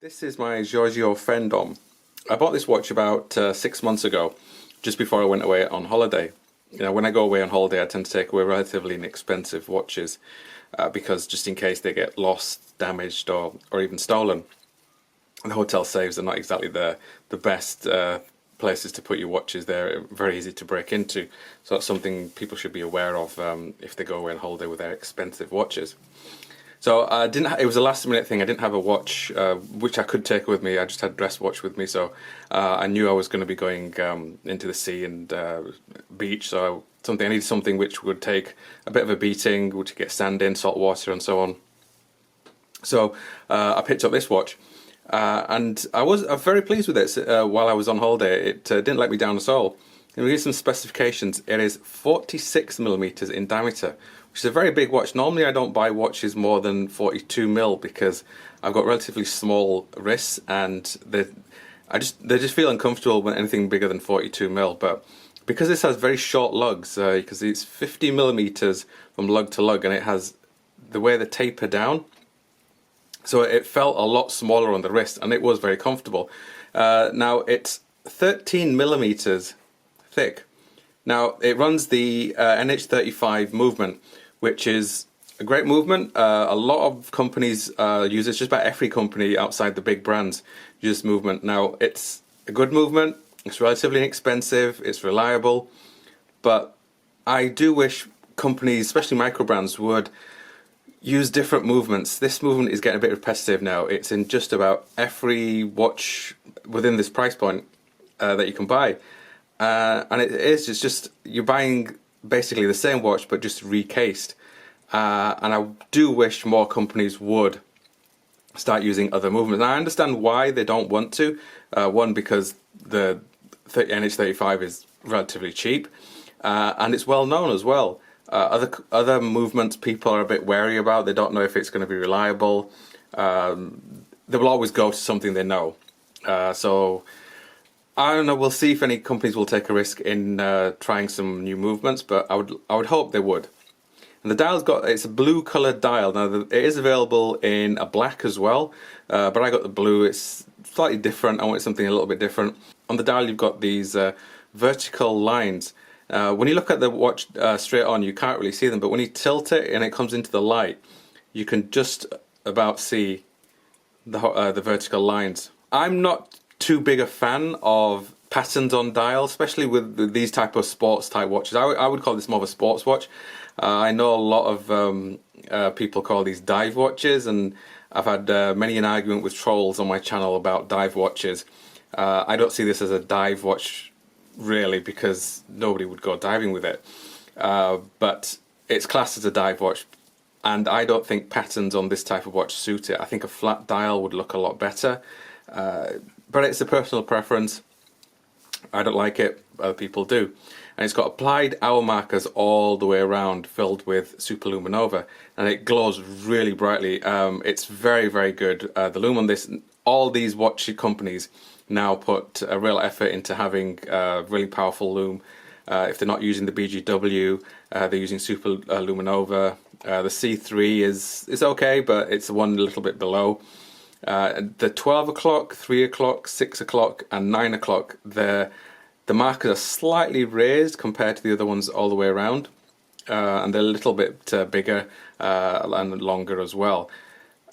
This is my Giorgio Fedon. I bought this watch about 6 months ago, just before I went away on holiday. You know, when I go away on holiday, I tend to take away relatively inexpensive watches because just in case they get lost, damaged, or even stolen. The hotel safes are not exactly the best places to put your watches. They're very easy to break into, so that's something people should be aware of if they go away on holiday with their expensive watches. So I didn't. It was a last-minute thing. I didn't have a watch which I could take with me. I just had a dress watch with me, so I knew I was going to be going into the sea and beach. So I needed something which would take a bit of a beating, which get sand in, salt water, and so on. So I picked up this watch, and I was very pleased with it while I was on holiday. It didn't let me down at all. And we give some specifications. It is 46mm in diameter, which is a very big watch. Normally I don't buy watches more than 42mm because I've got relatively small wrists and they just feel uncomfortable when anything bigger than 42mm. But because this has very short lugs, because it's 50mm from lug to lug, and it has the way they taper down, so it felt a lot smaller on the wrist, and it was very comfortable. Now it's 13mm thick. Now it runs the NH35 movement, which is a great movement. A lot of companies use it. Just about every company outside the big brands use this movement. Now it's a good movement. It's relatively inexpensive. It's reliable, but I do wish companies, especially micro brands, would use different movements. This movement is getting a bit repetitive now. It's in just about every watch within this price point that you can buy. And it's just you're buying basically the same watch but just recased. And I do wish more companies would start using other movements. And I understand why they don't want to. One, because the NH35 is relatively cheap, and it's well known as well. Other movements people are a bit wary about. They don't know if it's going to be reliable. They will always go to something they know. So I don't know. We'll see if any companies will take a risk in trying some new movements, but I would hope they would. And the dial's it's a blue coloured dial. Now it is available in a black as well, but I got the blue. It's slightly different. I wanted something a little bit different. On the dial, you've got these vertical lines. When you look at the watch straight on, you can't really see them, but when you tilt it and it comes into the light, you can just about see the vertical lines. I'm not too big a fan of patterns on dial, especially with these type of sports type watches. I would call this more of a sports watch. I know a lot of people call these dive watches, and I've had many an argument with trolls on my channel about dive watches. I don't see this as a dive watch really, because nobody would go diving with it. But it's classed as a dive watch, and I don't think patterns on this type of watch suit it. I think a flat dial would look a lot better. But it's a personal preference. I don't like it, other people do. And it's got applied hour markers all the way around, filled with superluminova, and it glows really brightly. It's very, very good. The lume on this, all these watch companies now put a real effort into having a really powerful lume. If they're not using the BGW, they're using superluminova. The C3 is okay, but it's one little bit below. The 12 o'clock, 3 o'clock, 6 o'clock and 9 o'clock, the markers are slightly raised compared to the other ones all the way around, and they're a little bit bigger and longer as well.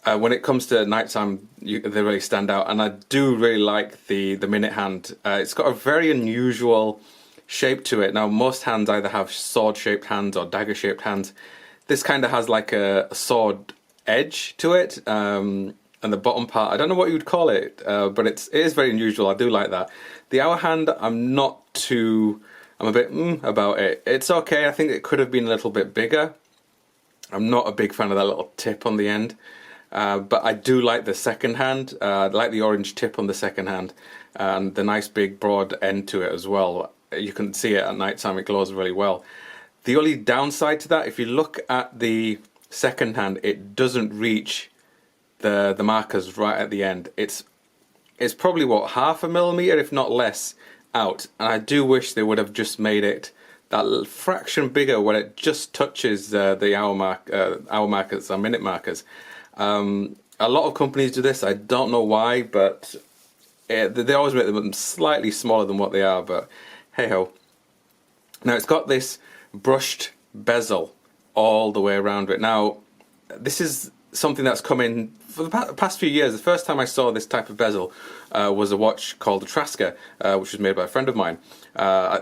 When it comes to nighttime, they really stand out, and I do really like the minute hand. It's got a very unusual shape to it. Now most hands either have sword shaped hands or dagger shaped hands. This kind of has like a sword edge to it. And the bottom part, I don't know what you would call it, but it is very unusual. I do like that. The hour hand, I'm a bit about it. It's okay. I think it could have been a little bit bigger. I'm not a big fan of that little tip on the end, but I do like the second hand. I like the orange tip on the second hand, and the nice big broad end to it as well. You can see it at night time. It glows really well. The only downside to that, if you look at the second hand, it doesn't reach the markers right at the end. It's probably what, 0.5 millimeter, if not less, out. And I do wish they would have just made it that little fraction bigger when it just touches the hour markers or minute markers. A lot of companies do this. I don't know why, but they always make them slightly smaller than what they are, but hey ho. Now it's got this brushed bezel all the way around it. Now this is something that's come in for the past few years. The first time I saw this type of bezel was a watch called the Trasker, which was made by a friend of mine.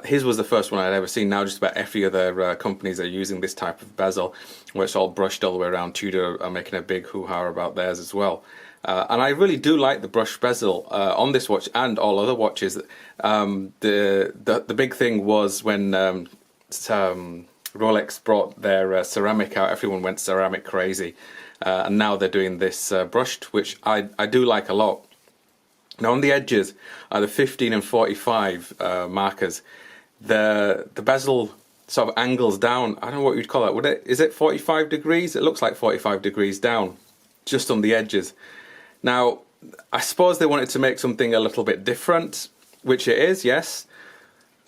His was the first one I'd ever seen. Now just about every other companies are using this type of bezel, where it's all brushed all the way around. Tudor are making a big hoo-ha about theirs as well. And I really do like the brushed bezel on this watch and all other watches. The big thing was when Rolex brought their ceramic out, everyone went ceramic crazy. And now they're doing this brushed, which I do like a lot. Now on the edges are the 15 and 45 markers. The bezel sort of angles down. I don't know what you'd call it. Is it 45 degrees? It looks like 45 degrees down, just on the edges. Now, I suppose they wanted to make something a little bit different, which it is, yes.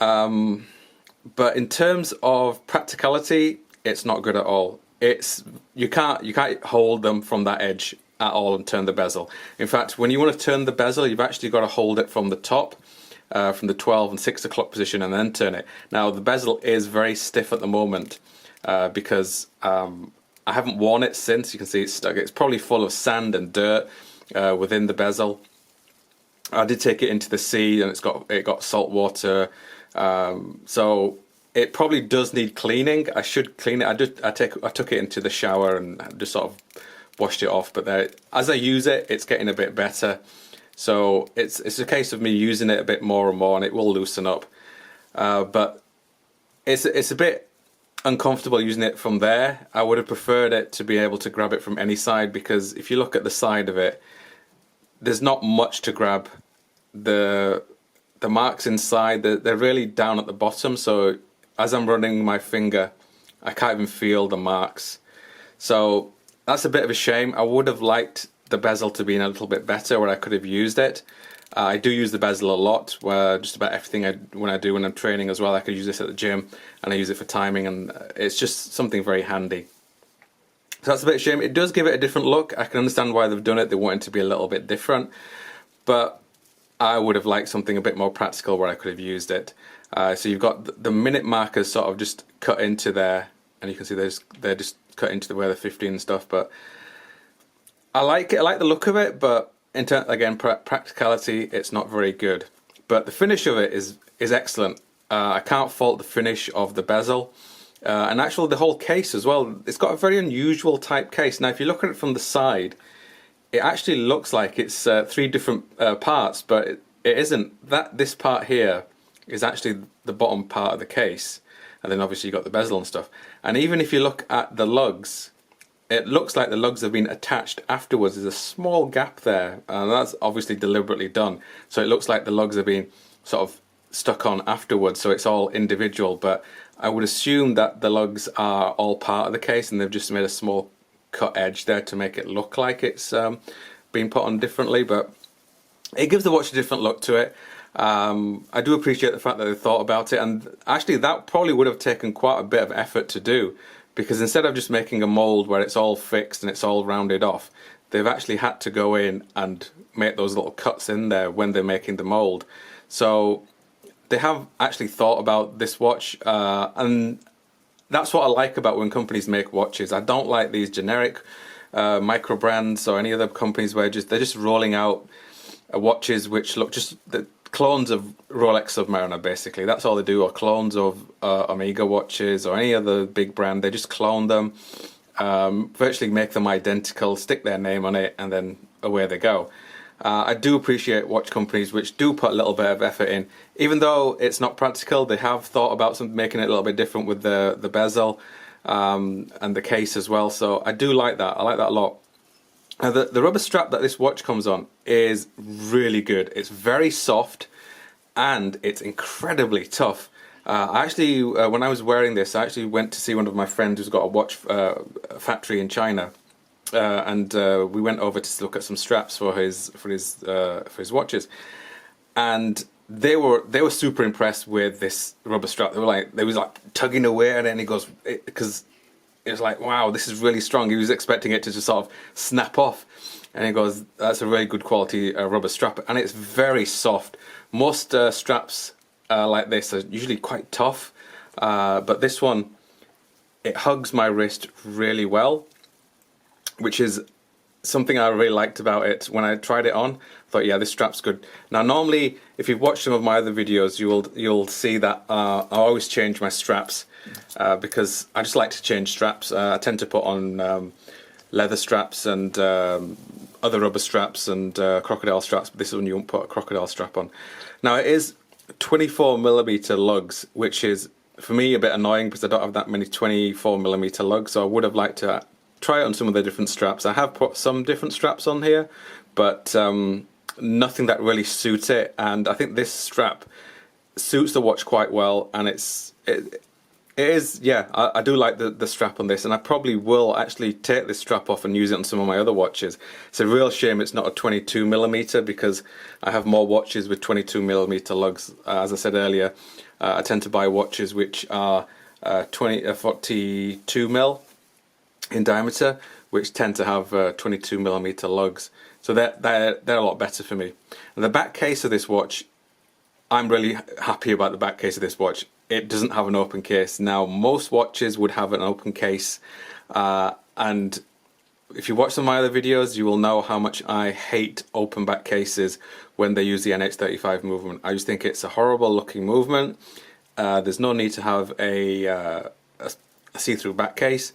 But in terms of practicality, it's not good at all. You can't hold them from that edge at all and turn the bezel. In fact, when you want to turn the bezel, you've actually got to hold it from the top, from the 12 and 6 o'clock position, and then turn it. Now the bezel is very stiff at the moment because I haven't worn it since. You can see it's stuck. It's probably full of sand and dirt within the bezel. I did take it into the sea and it got salt water, so it probably does need cleaning. I should clean it. I took it into the shower and just sort of washed it off. But as I use it, it's getting a bit better. So it's a case of me using it a bit more and more, and it will loosen up. But it's a bit uncomfortable using it from there. I would have preferred it to be able to grab it from any side, because if you look at the side of it, there's not much to grab. The marks inside, they're really down at the bottom, so as I'm running my finger, I can't even feel the marks. So that's a bit of a shame. I would have liked the bezel to be a little bit better, where I could have used it. I do use the bezel a lot, where just about everything when I'm training as well. I could use this at the gym, and I use it for timing, and it's just something very handy. So that's a bit of a shame. It does give it a different look. I can understand why they've done it. They want it to be a little bit different, but I would have liked something a bit more practical where I could have used it. So you've got the minute markers sort of just cut into there, and you can see they're just cut into where the 15 and stuff. But I like it. I like the look of it, but in terms, again, practicality, it's not very good. But the finish of it is excellent. I can't fault the finish of the bezel. And actually the whole case as well. It's got a very unusual type case. Now if you look at it from the side, it actually looks like it's 3 different parts, but it isn't. This part here is actually the bottom part of the case, and then obviously you've got the bezel and stuff. And even if you look at the lugs, it looks like the lugs have been attached afterwards. There's a small gap there, and that's obviously deliberately done. So it looks like the lugs are being sort of stuck on afterwards, so it's all individual. But I would assume that the lugs are all part of the case, and they've just made a small cut edge there to make it look like it's been put on differently. But it gives the watch a different look to it. I do appreciate the fact that they thought about it, and actually that probably would have taken quite a bit of effort to do, because instead of just making a mold where it's all fixed and it's all rounded off, they've actually had to go in and make those little cuts in there when they're making the mold. So they have actually thought about this watch, and that's what I like about when companies make watches. I don't like these generic micro brands or any other companies where they're just rolling out watches which look just the clones of Rolex Submariner, basically. That's all they do, or clones of Omega watches or any other big brand. They just clone them, virtually make them identical, stick their name on it, and then away they go. I do appreciate watch companies which do put a little bit of effort in. Even though it's not practical, they have thought about making it a little bit different with the bezel and the case as well. So I do like that. I like that a lot. The rubber strap that this watch comes on is really good. It's very soft and it's incredibly tough. I actually, when I was wearing this, I actually went to see one of my friends who's got a watch factory in China, and we went over to look at some straps for his watches, and they were super impressed with this rubber strap. They was like tugging away at it, and he goes, because it was like, wow, this is really strong. He was expecting it to just sort of snap off, and he goes, that's a really good quality rubber strap, and it's very soft. Most straps like this are usually quite tough, but this one, it hugs my wrist really well, which is something I really liked about it. When I tried it on, I thought, yeah, this strap's good. Now, normally, if you've watched some of my other videos, you'll see that I always change my straps because I just like to change straps. I tend to put on leather straps and other rubber straps and crocodile straps, but this one you won't put a crocodile strap on. Now, it is 24mm lugs, which is, for me, a bit annoying because I don't have that many 24mm lugs, so I would have liked to try it on some of the different straps. I have put some different straps on here, but nothing that really suits it, and I think this strap suits the watch quite well, and it is, yeah, I do like the strap on this, and I probably will actually take this strap off and use it on some of my other watches. It's a real shame it's not a 22mm, because I have more watches with 22mm lugs. As I said earlier, I tend to buy watches which are 42mm in diameter, which tend to have 22mm lugs. So they're a lot better for me. And the back case of this watch, I'm really happy about the back case of this watch. It doesn't have an open case. Now, most watches would have an open case, and if you watch some of my other videos, you will know how much I hate open back cases when they use the NH35 movement. I just think it's a horrible looking movement. There's no need to have a see-through back case,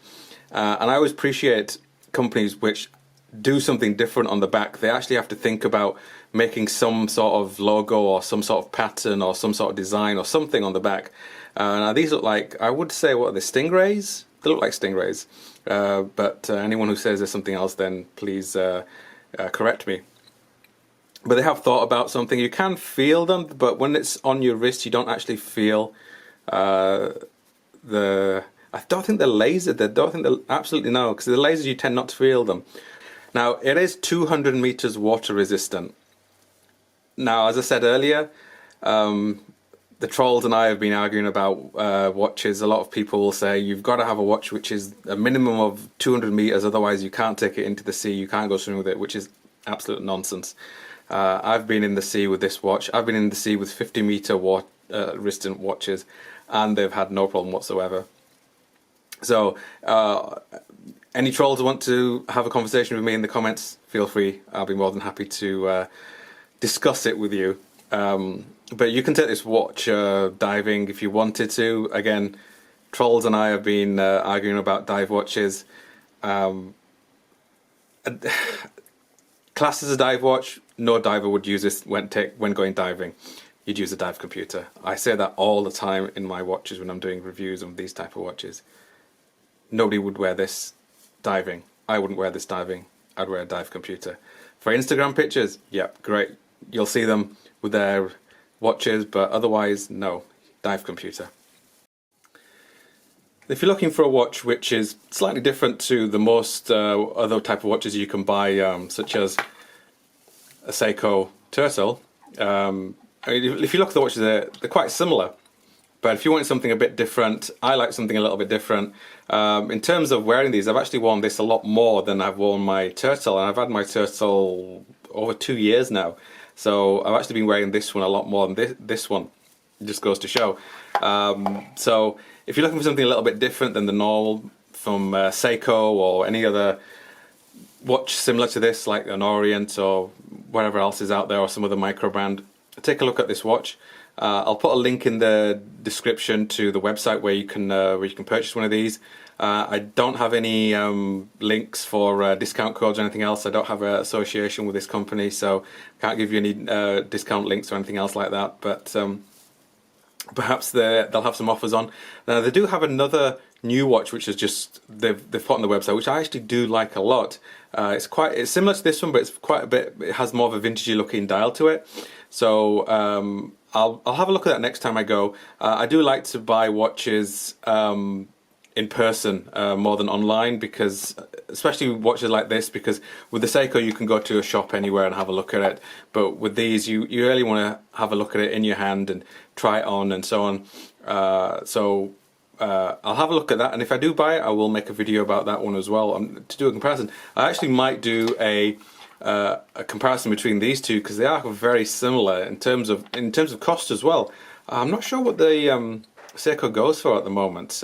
and I always appreciate companies which do something different on the back. They actually have to think about making some sort of logo or some sort of pattern or some sort of design or something on the back. Now these look like, I would say, what are they, stingrays? They look like stingrays, but anyone who says there's something else, then please correct me. But they have thought about something. You can feel them, but when it's on your wrist, you don't actually feel I don't think they're lasered. I don't think they're, absolutely no, because the lasers you tend not to feel them. Now, it is 200 meters water resistant. Now, as I said earlier, the trolls and I have been arguing about watches. A lot of people will say you've got to have a watch which is a minimum of 200 meters, otherwise you can't take it into the sea, you can't go swimming with it, which is absolute nonsense. I've been in the sea with this watch. I've been in the sea with 50 meter resistant watches, and they've had no problem whatsoever. So, any trolls who want to have a conversation with me in the comments, feel free. I'll be more than happy to discuss it with you. But you can take this watch diving if you wanted to. Again, trolls and I have been arguing about dive watches. Classed as a dive watch, no diver would use this when going diving. You'd use a dive computer. I say that all the time in my watches when I'm doing reviews of these type of watches. Nobody would wear this diving. I wouldn't wear this diving. I'd wear a dive computer. For Instagram pictures, yep, great. You'll see them with their watches, but otherwise, no, dive computer. If you're looking for a watch which is slightly different to the most other type of watches you can buy, such as a Seiko Turtle, I mean, if you look at the watches, they're quite similar. But if you want something a bit different, I like something a little bit different. In terms of wearing these, I've actually worn this a lot more than I've worn my Turtle, and I've had my Turtle over 2 years now. So I've actually been wearing this one a lot more than this one. It just goes to show. So if you're looking for something a little bit different than the normal from Seiko or any other watch similar to this, like an Orient or whatever else is out there, or some other micro brand, take a look at this watch. I'll put a link in the description to the website where you can purchase one of these. I don't have any links for discount codes or anything else. I don't have an association with this company, so can't give you any discount links or anything else like that. But perhaps they'll have some offers on. Now they do have another new watch which is just they've put on the website, which I actually do like a lot. It's similar to this one, but it's quite a bit. It has more of a vintagey looking dial to it. So I'll have a look at that next time I go. I do like to buy watches in person more than online, because especially watches like this, because with the Seiko you can go to a shop anywhere and have a look at it, but with these you really want to have a look at it in your hand and try it on and so on. I'll have a look at that, and if I do buy it, I will make a video about that one as well to do a comparison. I actually might do a a comparison between these two, because they are very similar in terms of cost as well. I'm not sure what the Seiko goes for at the moment.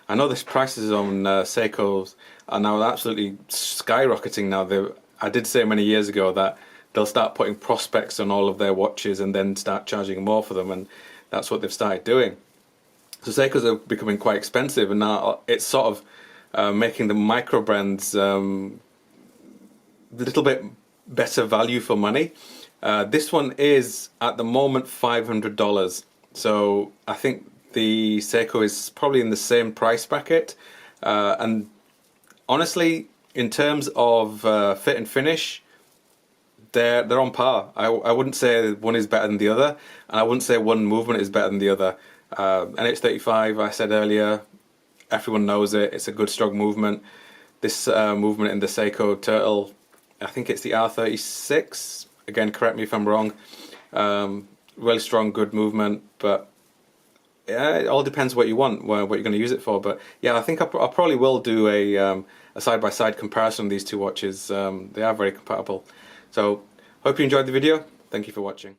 I know the prices on Seikos are now absolutely skyrocketing now. I did say many years ago that they'll start putting Prospex on all of their watches and then start charging more for them, and that's what they've started doing. So Seikos are becoming quite expensive, and now it's sort of making the micro brands a little bit better value for money. This one is at the moment $500, so I think the Seiko is probably in the same price bracket, and honestly, in terms of fit and finish, they're on par. I wouldn't say one is better than the other, and I wouldn't say one movement is better than the other. NH35, I said earlier, everyone knows it. It's a good strong movement. This movement in the Seiko Turtle, I think it's the R36. Again, correct me if I'm wrong. Really strong, good movement, but yeah, it all depends what you want, what you're going to use it for. But yeah, I think I probably will do a side-by-side comparison of these two watches. They are very compatible. So, hope you enjoyed the video. Thank you for watching.